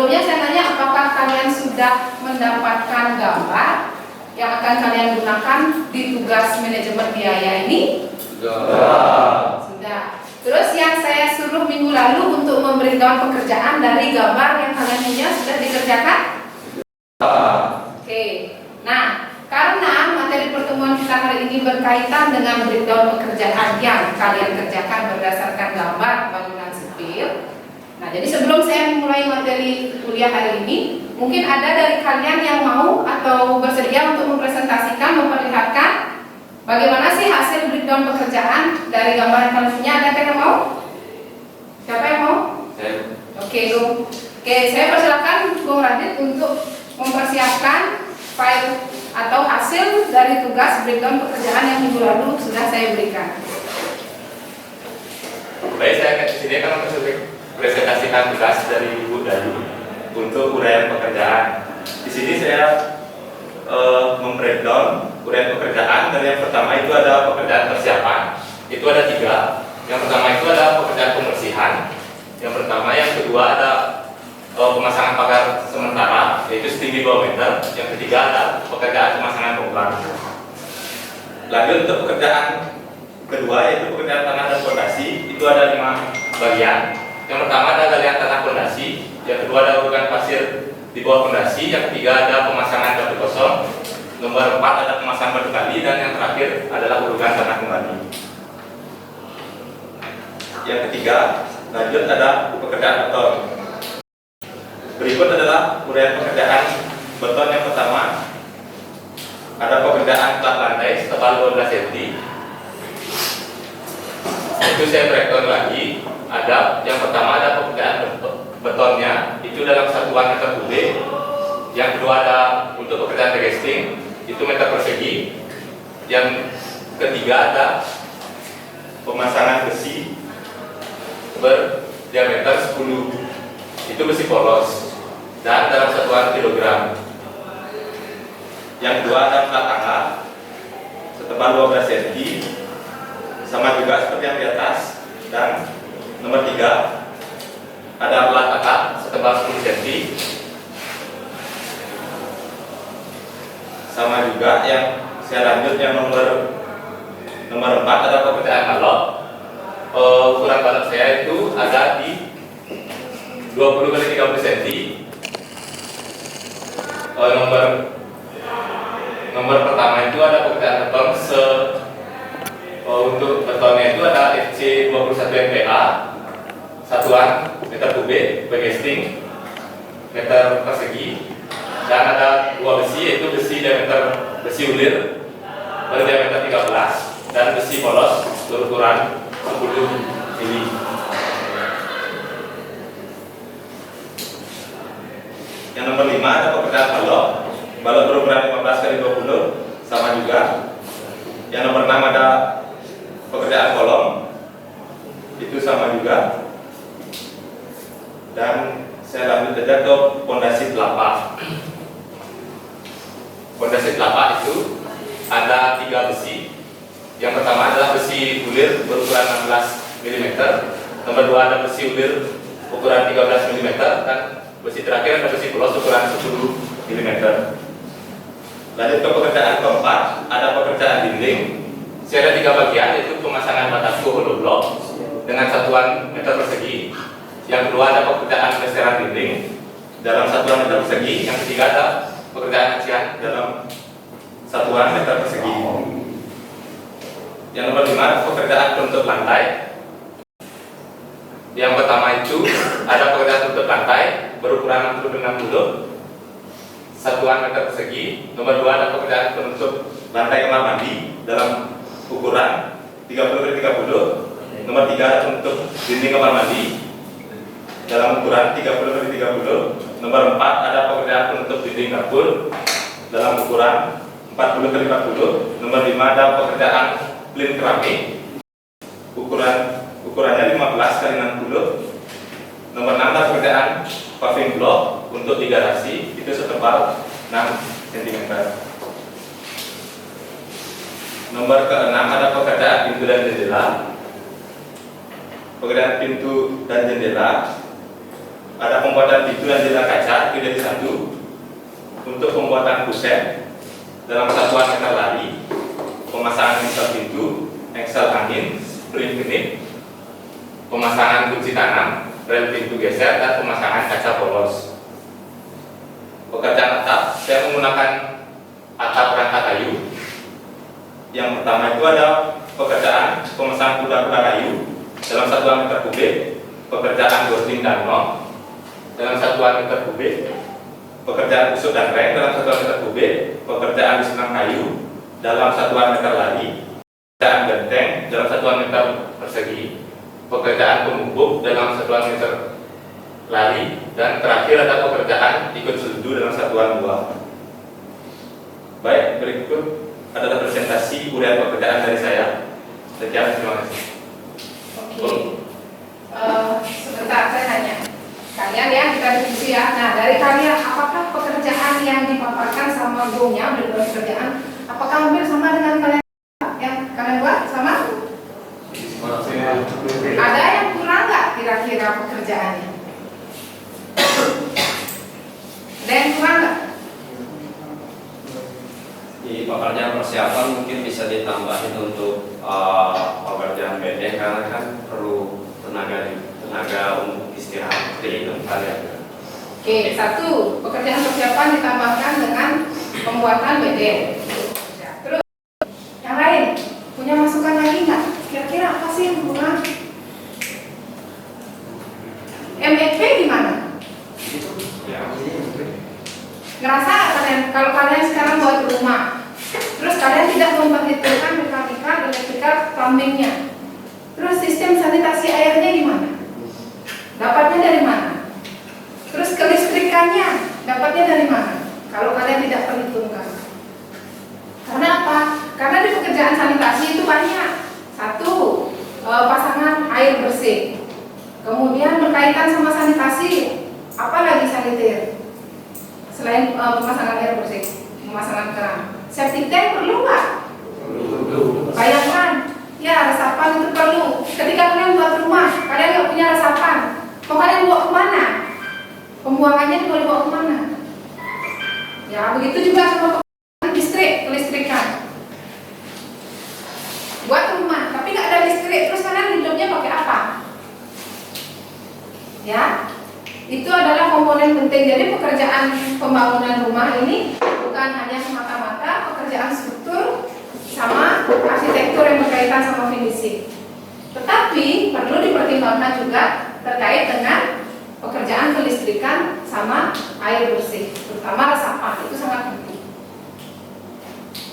sebelumnya saya tanya apakah kalian sudah mendapatkan gambar yang akan kalian gunakan di tugas manajemen biaya ini? Sudah. Terus yang saya suruh minggu lalu untuk memberikan pekerjaan dari gambar yang kalian punya sudah dikerjakan? Oke. Nah, karena materi pertemuan kita hari ini berkaitan dengan breakdown pekerjaan yang kalian kerjakan berdasarkan gambar bangunan sipil. Nah, jadi sebelum saya memulai materi kuliah hari ini, mungkin ada dari kalian yang mau atau bersedia untuk mempresentasikan, memperlihatkan bagaimana sih hasil breakdown pekerjaan dari gambar yang kalian punya. Ada yang mau? Siapa yang mau? Oke, saya persilakan Bung Radit untuk mempersiapkan file atau hasil dari tugas breakdown pekerjaan yang minggu lalu sudah saya berikan. Baik, saya akan sini akan presentasikan tugas dari Ibu Dayu untuk uraian pekerjaan. Di sini saya membreakdown uraian pekerjaan. Dari yang pertama itu ada pekerjaan persiapan, itu ada 3. Yang pertama itu ada pekerjaan pembersihan. Yang pertama, yang kedua ada pemasangan pagar sementara, yaitu setinggi 2 meter. Yang ketiga ada pekerjaan pemasangan penggulang. Lanjut untuk pekerjaan kedua, yaitu pekerjaan tanah dan fondasi. Itu ada 5 bagian. Yang pertama ada galian tanah fondasi, yang kedua ada urukan pasir di bawah fondasi, yang ketiga ada pemasangan batu kosong, nomor 4 ada pemasangan batu kali, dan yang terakhir adalah urukan tanah kembali. Yang ketiga, lanjut ada pekerjaan beton. Berikut adalah uraian pekerjaan beton. Yang pertama ada pekerjaan plat lantai setebal 12 cm. Itu saya breakdown lagi. Ada yang pertama ada pekerjaan betonnya itu dalam satuan meter kubik. Yang kedua ada untuk pekerjaan resting itu meter persegi. Yang ketiga ada pemasangan besi berdiameter 10, itu besi polos dan dalam satuan kilogram. Yang kedua ada plat tangga setebal 12 cm, sama juga seperti yang di atas. Dan nomor 3 ada plat atap setebal 10 cm, sama juga. Yang saya lanjut yang nomor 4 ada pekerjaan balok. Ukuran balok saya itu ada di 20 x 30 cm. Nomor pertama itu ada pekerjaan beton untuk betonnya itu ada FC 21 MPa, satuan meter kubik, bagesting meter persegi, dan ada 2 besi, yaitu besi ulir berdiameter 13 dan besi polos berukuran 10 mili. Yang nomor 5 ada pekerjaan balok berukuran 15 x 20, sama juga. Yang nomor 6 ada pekerjaan kolom, itu sama juga. Dan saya lanjut saja ke pondasi telapak. Pondasi telapak itu ada 3 besi. Yang pertama adalah besi ulir berukuran 16 mm. Nomor 2 ada besi ulir ukuran 13 mm, dan besi terakhir ada besi polos ukuran 10 mm. Lanjut ke pekerjaan keempat, ada pekerjaan dinding. Saya ada 3 bagian, yaitu pemasangan batako holoblok dengan satuan meter persegi. Yang kedua ada pekerjaan plesteran dinding dalam satuan meter persegi. Yang ketiga ada pekerjaan acian dalam satuan meter persegi. Yang nomor 5 pekerjaan penutup lantai. Yang pertama itu ada pekerjaan penutup lantai berukuran 60 satuan meter persegi. Nomor 2 ada pekerjaan penutup lantai kamar mandi dalam ukuran 30 x 30. Nomor 3 ada penutup dinding kamar mandi dalam ukuran 30 x 30. Nomor 4 ada pekerjaan penutup dinding dapur dalam ukuran 40 x 40. Nomor 5 ada pekerjaan plin keramik ukurannya 15 x 60. Nomor 6 ada pekerjaan paving block untuk di garasi, itu setebal 6 cm. Nomor ke-6 ada pekerjaan pintu dan jendela. Pekerjaan pintu dan jendela ada pembuatan pintu dan jendela kaca itu jadi satu. Untuk pembuatan kusen dalam satuan meter lari, pemasangan engsel pintu, engsel angin, spring genit, pemasangan kunci tanam, rel pintu geser, dan pemasangan kaca polos. Pekerjaan atap, saya menggunakan atap rangka kayu. Yang pertama itu ada pekerjaan pemasangan kuda-kuda kayu dalam satuan meter kubik, pekerjaan ghosting dan nok dalam satuan meter kubik, pekerjaan busuk dan reng dalam satuan meter kubik, pekerjaan disenang kayu dalam satuan meter lari, pekerjaan genteng dalam satuan meter persegi, pekerjaan pemupuk dalam satuan meter lari, dan terakhir ada pekerjaan ikut setuju dalam satuan buah. Baik, berikut adalah presentasi uraian pekerjaan dari saya. Sekian, terima kasih. Oke. Sebentar saya nanya. Kalian ya, kita diskusi ya. Nah, dari kalian, apakah pekerjaan yang dipaparkan sama Gonya, berbeda pekerjaan, apakah hampir sama dengan kalian yang kalian buat? Sama? Ada yang kurang nggak kira-kira pekerjaannya? Ada yang kurang nggak? Di pekerjaan persiapan mungkin bisa ditambahin untuk pekerjaan BD karena kan perlu tenaga untuk istirahat seperti itu kalian. Oke, satu, pekerjaan persiapan ditambahkan dengan pembuatan BD. Terus, yang lain, punya masukan lagi nggak? Kira-kira apa sih yang kurang? MEP gimana? Ngerasa kalian, kalau kalian sekarang buat rumah, terus kalian tidak memperhitungkan mekanikal, elektrikal, plumbingnya, terus sistem sanitasi airnya gimana? Dapatnya dari mana? Terus kelistrikannya dapatnya dari mana? Kalau kalian tidak perhitungkan. Karena apa? Karena di pekerjaan sanitasi itu banyak. Satu, pasangan air bersih. Kemudian berkaitan sama sanitasi, apalagi saniter? Selain pemasangan air bersih, pemasangan keran, septic tank perlu nggak? Bayangkan, ya resapan itu perlu. Ketika kalian buat rumah, kalian nggak punya resapan, mau kalian bawa kemana? Pembuangannya mau dibawa kemana? Ya begitu juga sama listrik, kelistrikan. Buat rumah, tapi nggak ada listrik, terus kalian hidupnya pakai apa? Ya. Itu adalah komponen penting. Jadi pekerjaan pembangunan rumah ini bukan hanya semata-mata pekerjaan struktur sama arsitektur yang berkaitan sama finishing, tetapi perlu dipertimbangkan juga terkait dengan pekerjaan kelistrikan sama air bersih, terutama resapan, itu sangat penting.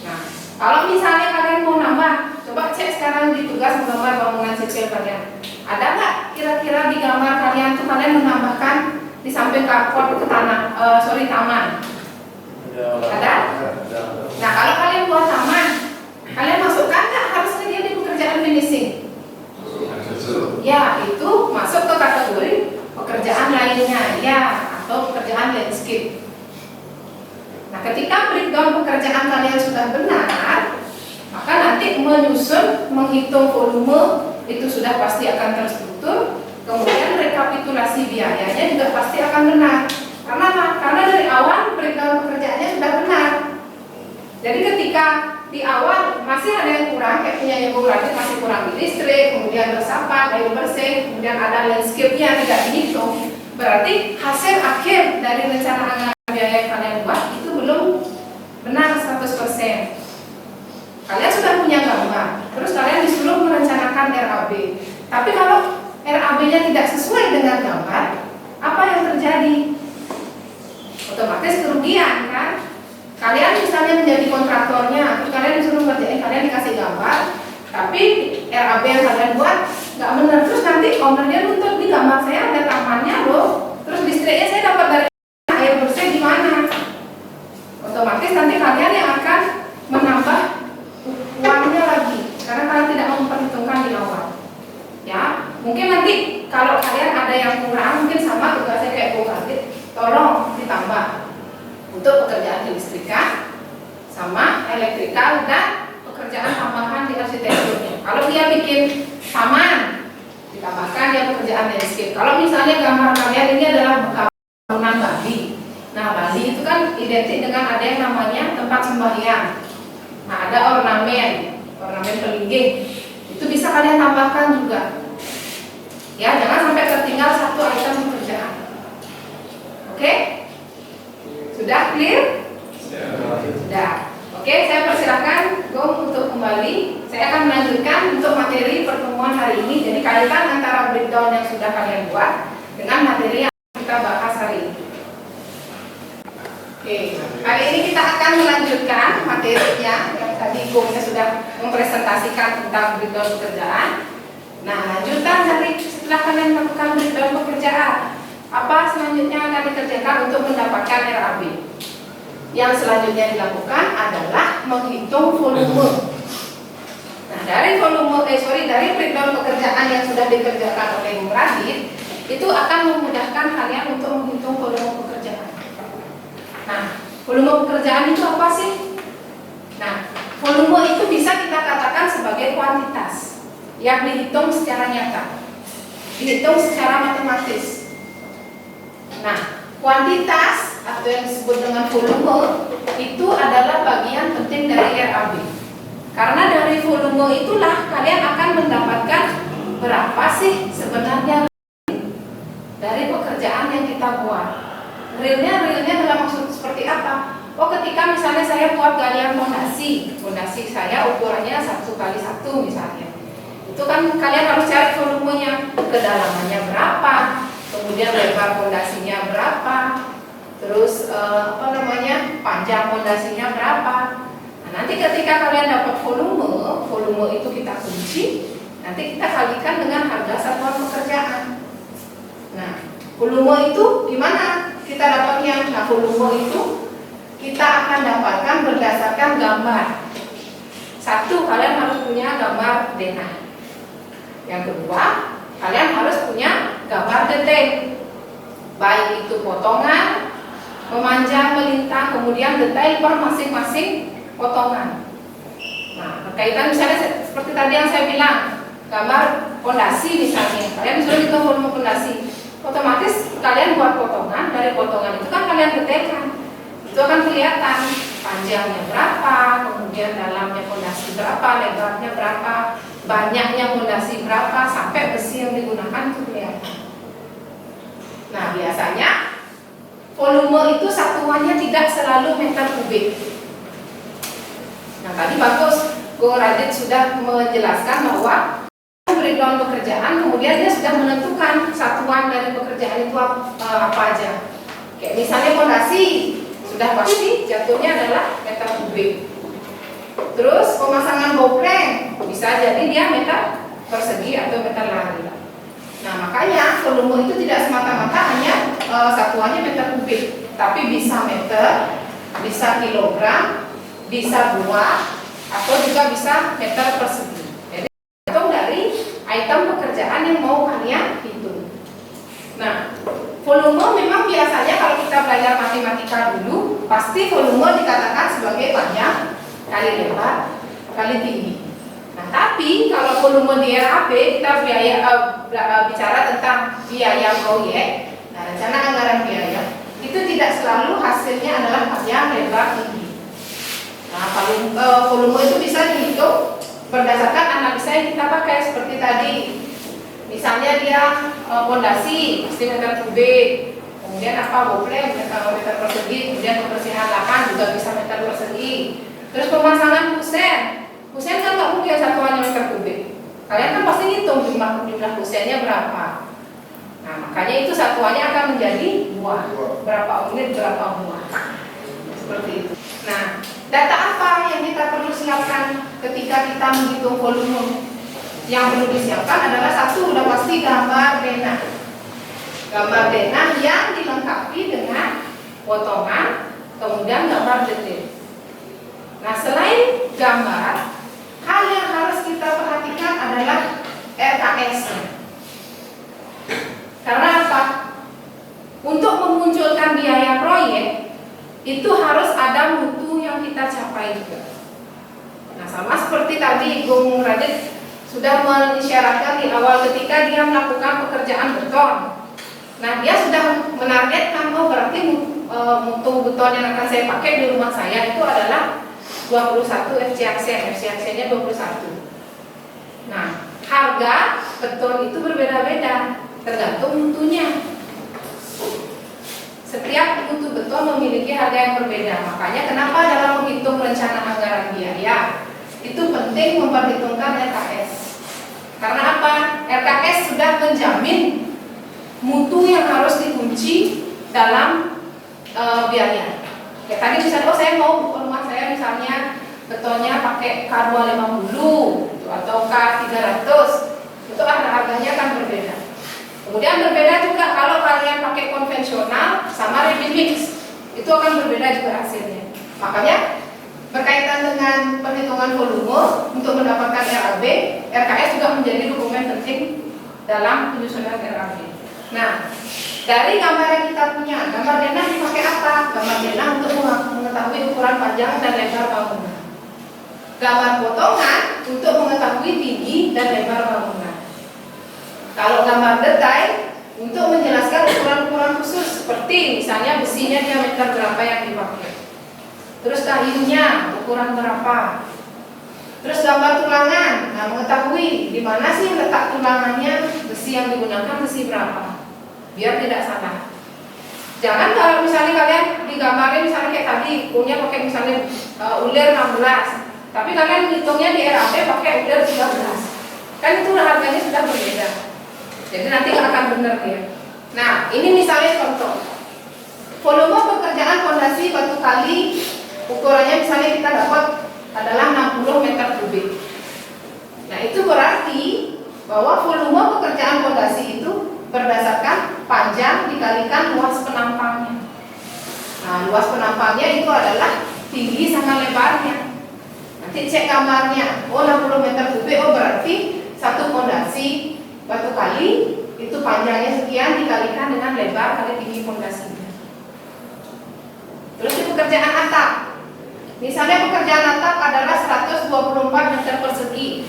Nah, kalau misalnya kalian mau nambah, coba cek sekarang di tugas menggambar bangunan sipil kalian. Ada nggak kira-kira di gambar kalian tuh kalian menambahkan di samping carport ke taman? Ada? Nah, kalau kalian buat taman, kalian masukkan nggak harusnya dia di pekerjaan finishing? Ya, itu masuk ke kategori pekerjaan lainnya, ya, atau pekerjaan landscape. Nah, ketika breakdown pekerjaan kalian sudah benar, maka nanti menyusun, menghitung volume itu sudah pasti akan terstruktur. Kemudian rekapitulasi biayanya juga pasti akan benar. Karena apa? Karena dari awal breakdown pekerjaannya sudah benar. Jadi ketika di awal masih ada yang kurang, kayak punya yang berarti masih kurang di listrik, kemudian resapan, air bersih, kemudian ada landscape-nya tidak dihitung, berarti hasil akhir dari rencana anggaran biaya yang kalian buat itu belum benar 100%. Kalian sudah punya gambar, terus kalian disuruh merencanakan RAB. Tapi kalau RAB-nya tidak sesuai dengan gambar, apa yang terjadi? Otomatis kerugian kan? Kalian misalnya menjadi kontraktornya, terus kalian disuruh ngerjain, kalian dikasih gambar, tapi RAB yang kalian buat nggak benar. Terus nanti ownernya nuntut, di gambar saya ada tamannya loh, terus listriknya saya dapat dari air bersih gimana? Otomatis nanti kalian yang akan menambah uangnya lagi, karena kalian tidak memperhitungkan di awal. Ya, mungkin nanti kalau kalian ada yang kurang, mungkin sama tugasnya kayak Bukadit, tolong ditambah untuk pekerjaan kelistrikan sama elektrikal dan pekerjaan tambahan di arsitekturnya. Kalau dia bikin taman, Tambahkan yang pekerjaan landscape. Kalau misalnya gambar kalian ini adalah bangunan Bali. Nah, Bali itu kan identik dengan ada yang namanya tempat sembahyang. Nah, ada ornamen pelinggi. Itu bisa kalian tambahkan juga. Ya, jangan sampai tertinggal satu item pekerjaan. Oke? Sudah clear? Sudah. Oke, saya persilakan Gong untuk kembali. Saya akan melanjutkan untuk materi pertemuan hari ini. Jadi kaitan antara breakdown yang sudah kalian buat dengan materi yang kita bahas hari ini. Oke, hari ini kita akan melanjutkan materinya yang tadi Gongnya sudah mempresentasikan tentang breakdown pekerjaan. Nah, lanjutan dari setelah kalian melakukan breakdown pekerjaan, apa selanjutnya akan dikerjakan untuk mendapatkan RAB? Yang selanjutnya dilakukan adalah menghitung volume. Nah, dari breakdown pekerjaan yang sudah dikerjakan oleh Bung Radit, itu akan memudahkan kalian untuk menghitung volume pekerjaan. Nah, volume pekerjaan itu apa sih? Nah, volume itu bisa kita katakan sebagai kuantitas yang dihitung secara nyata, dihitung secara matematis. Nah, kuantitas atau yang disebut dengan volume itu adalah bagian penting dari RAB. Karena dari volume itulah kalian akan mendapatkan berapa sih sebenarnya dari pekerjaan yang kita buat. Realnya dalam maksud seperti apa? Oh, ketika misalnya saya buat galian fondasi saya ukurannya 1x1 misalnya. Itu kan kalian harus cari volumenya, kedalamannya berapa, kemudian lebar fondasinya berapa, terus panjang fondasinya berapa. Nah, nanti ketika kalian dapat volume itu kita kunci, nanti kita kalikan dengan harga satuan pekerjaan. Nah, volume itu gimana kita dapatnya? Nah, volume itu kita akan dapatkan berdasarkan gambar. Satu, kalian harus punya gambar denah. Yang kedua, kalian harus punya gambar detail, baik itu potongan, memanjang, melintang, kemudian detail per masing-masing potongan. Nah, berkaitan misalnya seperti tadi yang saya bilang, gambar fondasi misalnya, kalian sudah hitung volume fondasi, otomatis kalian buat potongan, dari potongan itu kan kalian detailkan, itu akan kelihatan panjangnya berapa, kemudian dalamnya fondasi berapa, lebarnya berapa, banyaknya fondasi berapa, sampai besi yang digunakan itu kelihatan. Nah, biasanya volume itu satuannya tidak selalu meter kubik. Nah, tadi bagus, Go Radit sudah menjelaskan bahwa breakdown pekerjaan, kemudian dia sudah menentukan satuan dari pekerjaan itu apa aja. Kayak misalnya fondasi, sudah pasti jatuhnya adalah meter kubik. Terus pemasangan bopleng bisa jadi dia meter persegi atau meter lari. Nah, makanya volume itu tidak semata-mata hanya satuannya meter kubik, tapi bisa meter, bisa kilogram, bisa buah, atau juga bisa meter persegi. Jadi itu dari item pekerjaan yang mau kalian hitung. Nah, volume memang biasanya kalau kita belajar matematika dulu, pasti volume dikatakan sebagai panjang kali lebar kali tinggi. Nah, tapi kalau volume di RAB kita bicara tentang biaya proyek, nah, rencana anggaran biaya itu tidak selalu hasilnya adalah panjang lebar tinggi. Nah, volume itu bisa dihitung berdasarkan analisa yang kita pakai seperti tadi. Misalnya dia fondasi pasti meter kubik, kemudian bopleng meter persegi, kemudian kebersihan lahan juga bisa meter persegi. Terus pemasangan kusen kan nggak mungkin satuannya meter kubik. Kalian kan pasti hitung jumlah kusennya berapa. Nah, makanya itu satuannya akan menjadi buah. Berapa unit, berapa buah. Seperti itu. Nah, data apa yang kita perlu siapkan ketika kita menghitung volume? Yang perlu disiapkan adalah satu, udah pasti gambar denah. Gambar denah yang dilengkapi dengan potongan, kemudian gambar detail. Nah, selain gambar, hal yang harus kita perhatikan adalah RKS-nya. Karena apa? Untuk memunculkan biaya proyek, itu harus ada mutu yang kita capai juga. Nah, sama seperti tadi Bung Radit sudah mengisyaratkan di awal ketika dia melakukan pekerjaan beton. Nah, dia sudah menargetkan, oh berarti mutu beton yang akan saya pakai di rumah saya itu adalah 21 FCAC-nya 21. Nah, harga beton itu berbeda-beda tergantung mutunya. Setiap mutu beton memiliki harga yang berbeda. Makanya kenapa dalam menghitung rencana anggaran biaya itu penting memperhitungkan RKS. Karena apa? RKS sudah menjamin mutu yang harus dikunci dalam biaya. Ya, tadi misalnya, oh saya mau rumah saya misalnya betonnya pakai K250 atau K300, itu harganya kan berbeda. Kemudian berbeda juga kalau kalian pakai konvensional sama ready mix, itu akan berbeda juga hasilnya. Makanya berkaitan dengan perhitungan volume untuk mendapatkan RAB, RKS juga menjadi dokumen penting dalam penyusunan RAB. Nah, dari gambar yang kita punya, gambar denah dipakai apa? Gambar denah untuk mengetahui ukuran panjang dan lebar bangunan. Gambar potongan untuk mengetahui tinggi dan lebar bangunan. Kalau gambar detail untuk menjelaskan ukuran-ukuran khusus, seperti misalnya besinya diameter berapa yang dipakai, terus kayunya ukuran berapa, terus gambar tulangan, nah mengetahui di mana sih letak tulangannya, besi yang digunakan besi berapa, biar tidak salah. Jangan kalau misalnya kalian digambarin misalnya kayak tadi, punya pakai misalnya ulir 16, tapi kalian hitungnya di RAB pakai ulir 13, kan itu harganya sudah berbeda. Jadi nanti nggak akan benar ya. Nah, ini misalnya contoh volume pekerjaan fondasi batu kali, ukurannya misalnya kita dapat adalah 60 meter kubik. Nah, itu berarti bahwa volume pekerjaan fondasi itu berdasarkan panjang dikalikan luas penampangnya. Nah, luas penampangnya itu adalah tinggi sama lebarnya. Nanti cek gambarnya, oh 60 meter kubik, oh berarti satu fondasi batu kali itu panjangnya sekian dikalikan dengan lebar kali tinggi fondasinya. Terus di pekerjaan atap, misalnya pekerjaan atap adalah 124 meter persegi,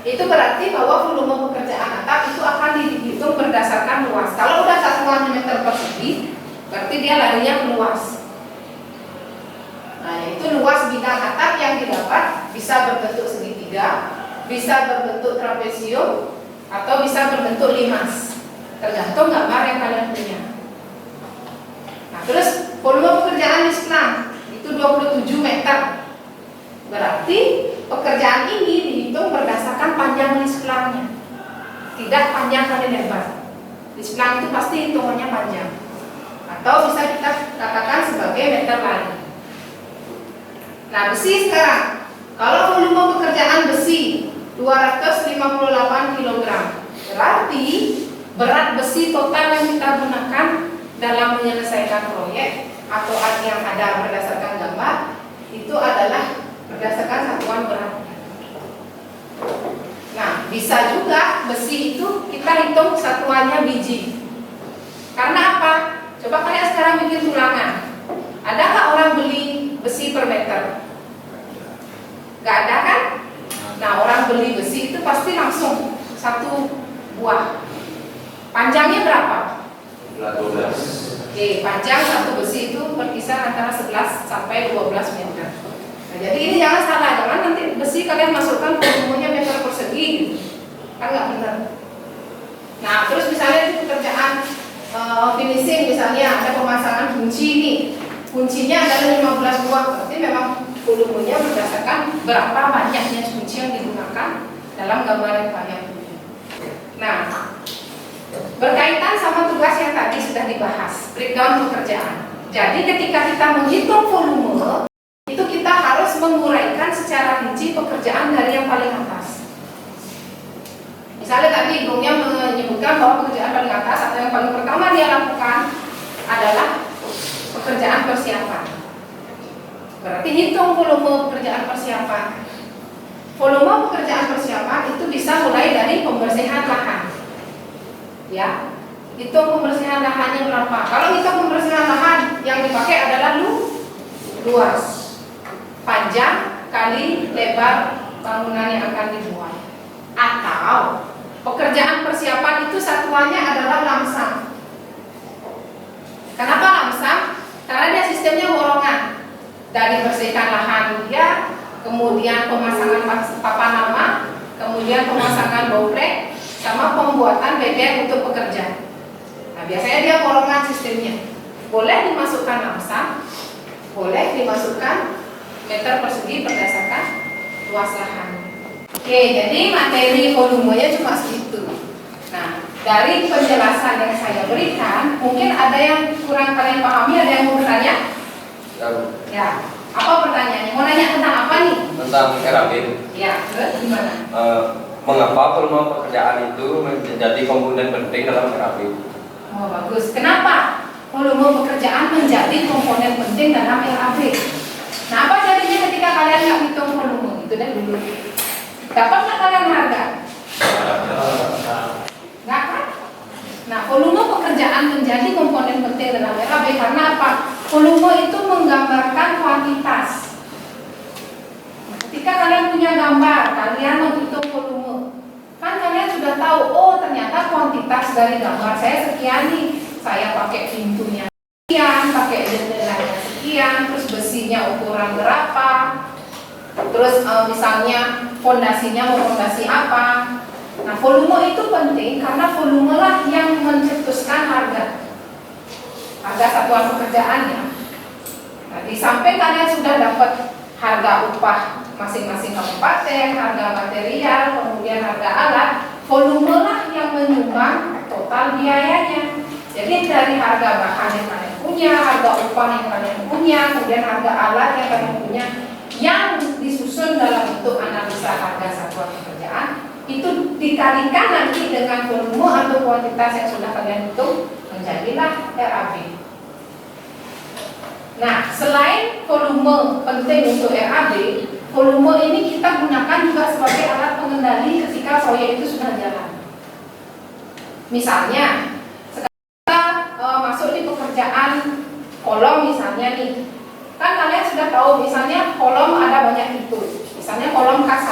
itu berarti bahwa volume pekerjaan atap itu akan dihitung berdasarkan luas. Kalau udah satuan meter persegi, berarti dia larinya ke luas. Nah, itu luas bidang atap yang didapat bisa berbentuk segitiga, bisa berbentuk trapesium, atau bisa berbentuk limas, tergantung gambar yang kalian punya. Nah, terus volume pekerjaan di selang itu 27 meter, berarti pekerjaan ini dihitung berdasarkan panjang di selangnya, tidak panjang kali lebar. Di selang itu pasti hitungannya panjang, atau bisa kita katakan sebagai meter lari. Nah, besi sekarang, kalau volume pekerjaan besi 258 kg, berarti berat besi total yang kita gunakan dalam menyelesaikan proyek atau yang ada berdasarkan gambar itu adalah berdasarkan satuan berat. Nah, bisa juga besi itu kita hitung satuannya biji. Karena apa? Coba kalian sekarang bikin tulangan. Adakah orang beli besi per meter? Gak ada kan? Nah, orang beli besi itu pasti langsung satu buah. Panjangnya berapa? 12. Oke, panjang satu besi itu berkisar antara 11 sampai 12 meter. Nah, jadi ini jangan salah, jangan nanti besi kalian masukkan volumenya meter persegi, kan nggak benar. Nah, terus misalnya di pekerjaan finishing, misalnya ada pemasangan kunci ini, kuncinya adalah 15 buah, berarti memang volumenya berdasarkan berapa banyaknya kunci yang digunakan dalam gambar yang kalian punya. Nah, berkaitan sama tugas yang tadi sudah dibahas, breakdown pekerjaan. Jadi ketika kita menghitung volume, itu kita harus menguraikan secara rinci pekerjaan dari yang paling atas. Misalnya tadi Gongnya menyebutkan bahwa pekerjaan paling atas atau yang paling pertama dia lakukan adalah pekerjaan persiapan. Berarti hitung volume pekerjaan persiapan. Volume pekerjaan persiapan itu bisa mulai dari pembersihan lahan. Ya, hitung pembersihan lahannya berapa. Kalau hitung pembersihan lahan yang dipakai adalah luas, panjang kali lebar bangunan yang akan dibuat. Atau pekerjaan persiapan itu satuannya adalah lamsam. Kenapa lamsam? Karena dia sistemnya borongan. Dari bersihkan lahan dia, kemudian pemasangan papan nama, kemudian pemasangan bobrek, sama pembuatan BBM untuk pekerja. Nah, biasanya dia borongan sistemnya. Boleh dimasukkan lamsam, boleh dimasukkan meter persegi berdasarkan luas lahan. Oke, jadi materi volumenya cuma segitu. Nah, dari penjelasan yang saya berikan, mungkin ada yang kurang kalian pahami, ada yang mau bertanya? Ya, apa pertanyaannya? Mau nanya tentang apa nih? Tentang RAB. Ya, terus gimana? Mengapa volume pekerjaan itu menjadi komponen penting dalam RAB? Oh, bagus. Kenapa volume pekerjaan menjadi komponen penting dalam RAB? Nah, apa jadinya ketika kalian nggak hitung volume? Itu deh dulu. Dapat nggak kalian harga? Nggak kan? Nah, volume pekerjaan menjadi komponen penting dalam RAB karena apa? Volume itu menggambarkan kuantitas. Nah, ketika kalian punya gambar, kalian menghitung volume, kan kalian sudah tahu, oh ternyata kuantitas dari gambar saya sekian nih. Saya pakai pintunya sekian, pakai jendelanya sekian, terus besinya ukuran berapa, terus misalnya fondasinya mau fondasi apa. Nah, volume itu penting karena volume lah yang mencetuskan harga satuan pekerjaannya. Nah, di samping kalian sudah dapat harga upah masing-masing kabupaten, harga material, kemudian harga alat, volume lah yang menyumbang total biayanya. Jadi dari harga bahan yang kalian punya, harga upah yang kalian punya, kemudian harga alat yang kalian punya, yang disusun dalam bentuk analisa harga satuan pekerjaan, itu dikalikan nanti dengan volume atau kuantitas yang sudah kalian hitung, menjadilah RAB. Nah, selain volume penting untuk RAB, volume ini kita gunakan juga sebagai alat pengendali ketika proyek itu sudah jalan. Misalnya, sekarang kita masuk di pekerjaan kolom misalnya nih. Kan kalian sudah tahu misalnya kolom ada banyak tipe. Misalnya kolom K1.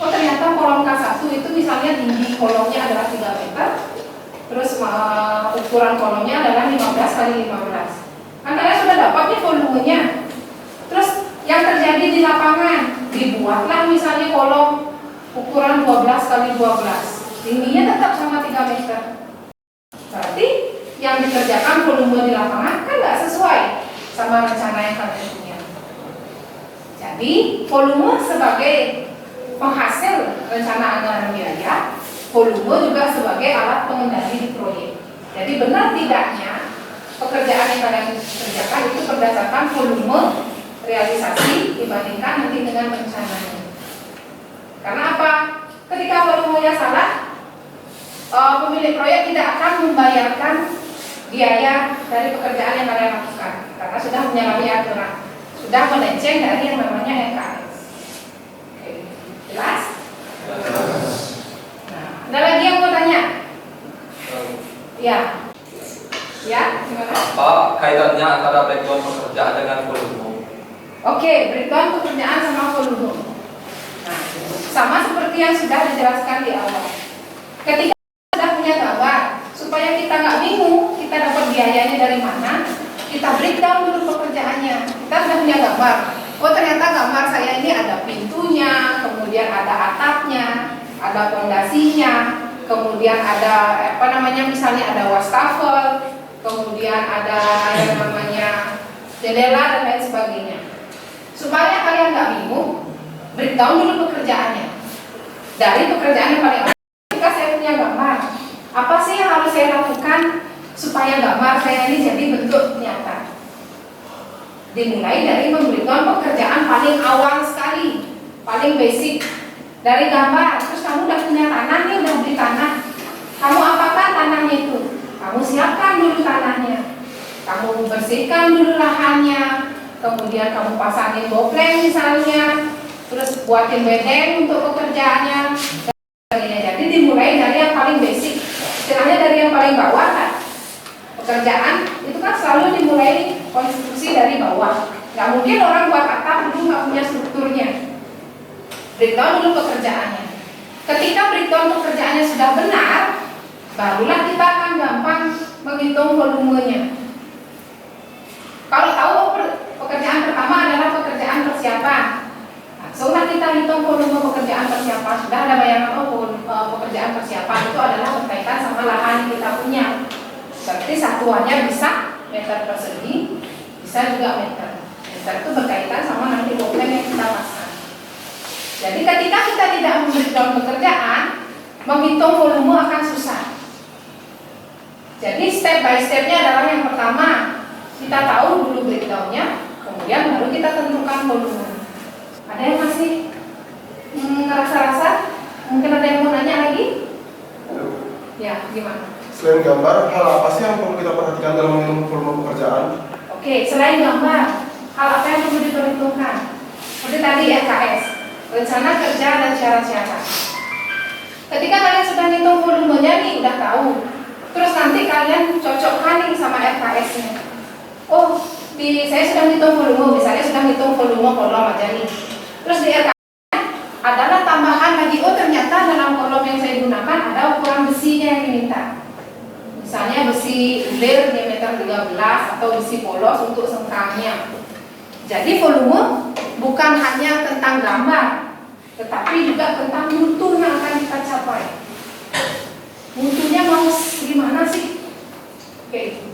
Oh, ternyata kolom K1 itu misalnya tinggi kolomnya adalah 3 meter. Terus ukuran kolomnya adalah 15 kali 15. Kan kalian sudah dapat nih volumenya. Terus yang terjadi di lapangan, dibuatlah misalnya kolom ukuran 12 kali 12. Tingginya tetap sama 3 meter. Berarti yang dikerjakan volume di lapangan kan nggak sesuai sama rencana yang kalian punya. Jadi volume sebagai penghasil rencana anggaran biaya, volume juga sebagai alat pengendali di proyek. Jadi benar tidaknya pekerjaan yang kalian kerjakan itu berdasarkan volume realisasi dibandingkan nanti dengan rencananya. Karena apa? Ketika volumenya salah, pemilik proyek tidak akan membayarkan biaya dari pekerjaan yang kalian lakukan karena sudah menyalahi aturan, sudah melenceng dari yang namanya NKS. Oke, jelas? Nah, ada lagi yang mau tanya? Ya. Ya, gimana? Apa kaitannya antara breakdown pekerjaan dengan volume? Oke, breakdown pekerjaan sama volume. Nah, sama seperti yang sudah dijelaskan di awal. Ketika kita sudah punya gambar, supaya kita nggak bingung, kita dapat biayanya dari mana, kita breakdown dulu pekerjaannya. Kita sudah punya gambar. Oh, ternyata gambar saya ini ada pintunya, kemudian ada atapnya, ada fondasinya, kemudian ada misalnya ada wastafel, kemudian ada yang namanya jendela dan lain sebagainya. Supaya kalian nggak bingung, breakdown dulu pekerjaannya. Dari pekerjaan yang paling awal, ketika saya punya gambar, apa sih yang harus saya lakukan supaya gambar saya ini jadi bentuk nyata? Dimulai dari membreakdown pekerjaan paling awal sekali, paling basic. Dari gambar, terus kamu udah punya tanah nih, udah beli tanah. Kamu apakan tanahnya itu? Kamu siapkan dulu tanahnya, kamu bersihkan dulu lahannya, kemudian kamu pasangin bokleng misalnya, terus buatin bedeng untuk pekerjaannya. Jadi dimulai dari yang paling basic, istilahnya dari yang paling bawah kan. Pekerjaan itu kan selalu dimulai konstruksi dari bawah. Gak mungkin orang buat atap dulu nggak punya strukturnya. Breakdown dulu pekerjaannya. Ketika breakdown pekerjaannya sudah benar, barulah kita akan gampang menghitung volumenya. Kalau tahu pekerjaan pertama adalah pekerjaan persiapan, langsunglah kita hitung volume pekerjaan persiapan. Sudah ada bayangan, pekerjaan persiapan itu adalah berkaitan sama lahan yang kita punya. Berarti satuannya bisa meter persegi, bisa juga meter. Meter itu berkaitan sama nanti boxline yang kita pasang. Jadi ketika kita tidak membreakdown pekerjaan, menghitung volume akan susah. Jadi step by stepnya adalah yang pertama, kita tahu dulu breakdownnya, kemudian baru kita tentukan volume. Ada yang masih ngerasa-rasa? Mungkin ada yang mau nanya lagi? Ya, gimana? Selain gambar, hal apa sih yang perlu kita perhatikan dalam menghitung volume pekerjaan? Oke, selain gambar, hal apa yang perlu diperhitungkan? Seperti tadi RKS, rencana kerja dan syarat-syarat. Ketika kalian sudah hitung volumenya nih, udah tahu. Terus nanti kalian cocokkan nih sama RKS-nya. Oh, saya sudah hitung volume, misalnya sudah hitung volume kolom aja nih. Terus di RKS adalah tambahan lagi, oh ternyata dalam kolom yang saya gunakan ada ukuran besinya yang diminta. Misalnya besi ulir diameter 13 atau besi polos untuk sengkangnya. Jadi volume bukan hanya tentang gambar, tetapi juga tentang mutu yang akan kita capai. Mutunya mau gimana sih? Oke.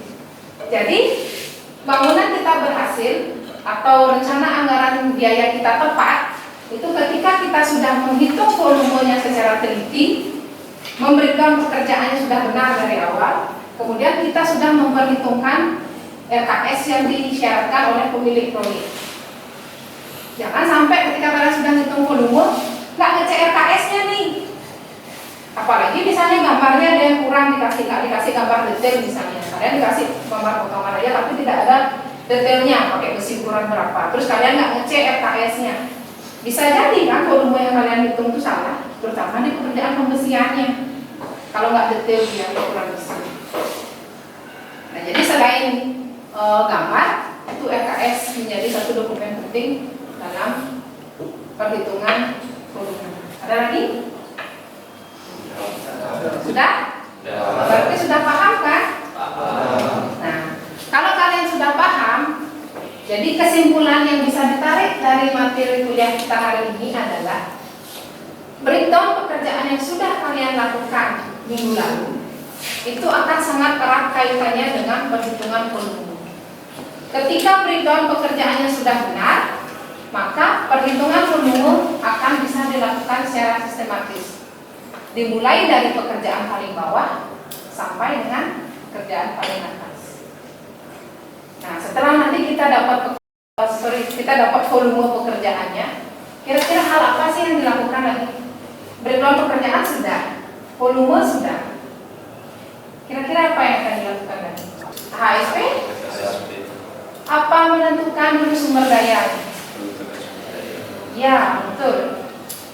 Jadi bangunan kita berhasil atau rencana anggaran biaya kita tepat itu ketika kita sudah menghitung volumenya secara teliti, memberikan pekerjaannya sudah benar dari awal, kemudian kita sudah memperhitungkan RKS yang disyaratkan oleh pemilik proyek. Jangan sampai ketika kalian sudah hitung volume nggak ngecek RKS-nya nih. Apalagi misalnya gambarnya ada yang kurang, nggak dikasih gambar detail misalnya. Kalian dikasih gambar potongan aja tapi tidak ada detailnya, pakai besi ukuran berapa. Terus kalian nggak ngecek RKS-nya. Bisa jadi kan volume yang kalian hitung itu salah, terutama di pekerjaan pembesiannya. Kalau nggak detail dia ukuran besi. Nah, jadi selain gambar, itu RKS menjadi satu dokumen penting dalam perhitungan volume. Ada lagi? Sudah? Berarti sudah paham kan? Nah, kalau kalian sudah paham, jadi kesimpulan yang bisa ditarik dari materi kuliah kita hari ini adalah breakdown pekerjaan yang sudah kalian lakukan minggu lalu itu akan sangat erat kaitannya dengan perhitungan volume. Ketika breakdown pekerjaannya sudah benar, maka perhitungan volume akan bisa dilakukan secara sistematis. Dimulai dari pekerjaan paling bawah sampai dengan pekerjaan paling atas. Nah, setelah nanti kita dapat volume pekerjaannya, kira-kira hal apa sih yang dilakukan lagi? Breakdown pekerjaan sudah, volume sudah. Kira-kira apa yang akan dilakukan lagi? HSP? Apa menentukan dulu sumber daya? Ya, betul.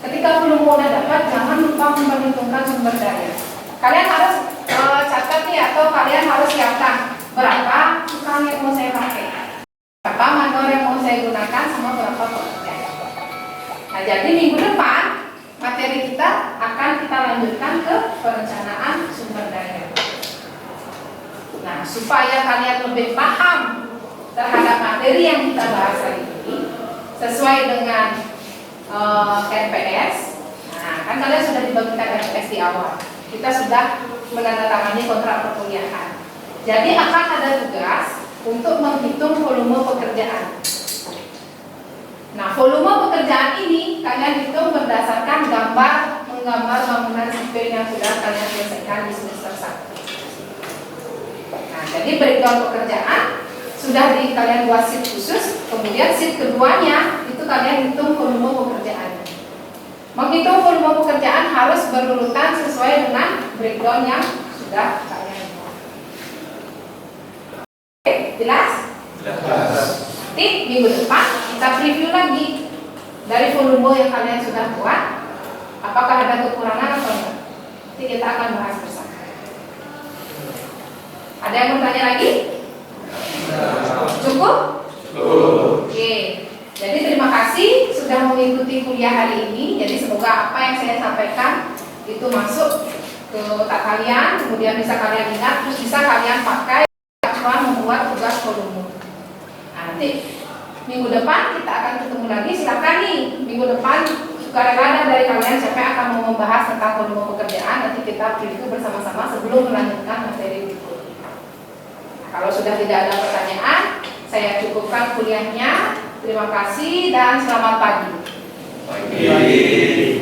Ketika volume udah dapat, jangan lupa memperhitungkan sumber daya. Kalian harus catat nih, atau kalian harus siapkan berapa tukang yang mau saya pakai, berapa mandor yang mau saya gunakan, sama berapa pekerja. Nah, jadi minggu depan materi kita akan kita lanjutkan ke perencanaan sumber daya. Nah, supaya kalian lebih paham terhadap materi yang kita bahas hari ini sesuai dengan RPS. Nah, kan kalian sudah dibagikan RPS di awal. Kita sudah menandatangani kontrak perkuliahan. Jadi akan ada tugas untuk menghitung volume pekerjaan. Nah, volume pekerjaan ini kalian hitung berdasarkan menggambar bangunan sipil yang sudah kalian selesaikan di semester 1. Nah, jadi breakdown pekerjaan sudah kalian buat sheet khusus, kemudian sheet keduanya itu kalian hitung volume pekerjaannya. Menghitung volume pekerjaan harus berurutan sesuai dengan breakdown yang sudah kalian buat. Oke, jelas? Jelas. Nanti minggu depan kita preview lagi dari volume yang kalian sudah buat, apakah ada kekurangan atau enggak. Nanti kita akan bahas bersama. Ada yang mau tanya lagi? Cukup? Oke. Jadi terima kasih sudah mengikuti mengikuti kuliah hari ini. Jadi semoga apa yang saya sampaikan itu masuk ke otak kalian, kemudian bisa kalian ingat, terus bisa kalian pakai dalam membuat tugas volume. Nah, nanti minggu depan kita akan ketemu lagi. Silakan nih minggu depan sukarela dari kalian siapa yang akan mau membahas tentang volume pekerjaan. Nanti kita review bersama-sama sebelum melanjutkan materi berikut. Kalau sudah tidak ada pertanyaan, saya cukupkan kuliahnya. Terima kasih dan selamat pagi. Pagi.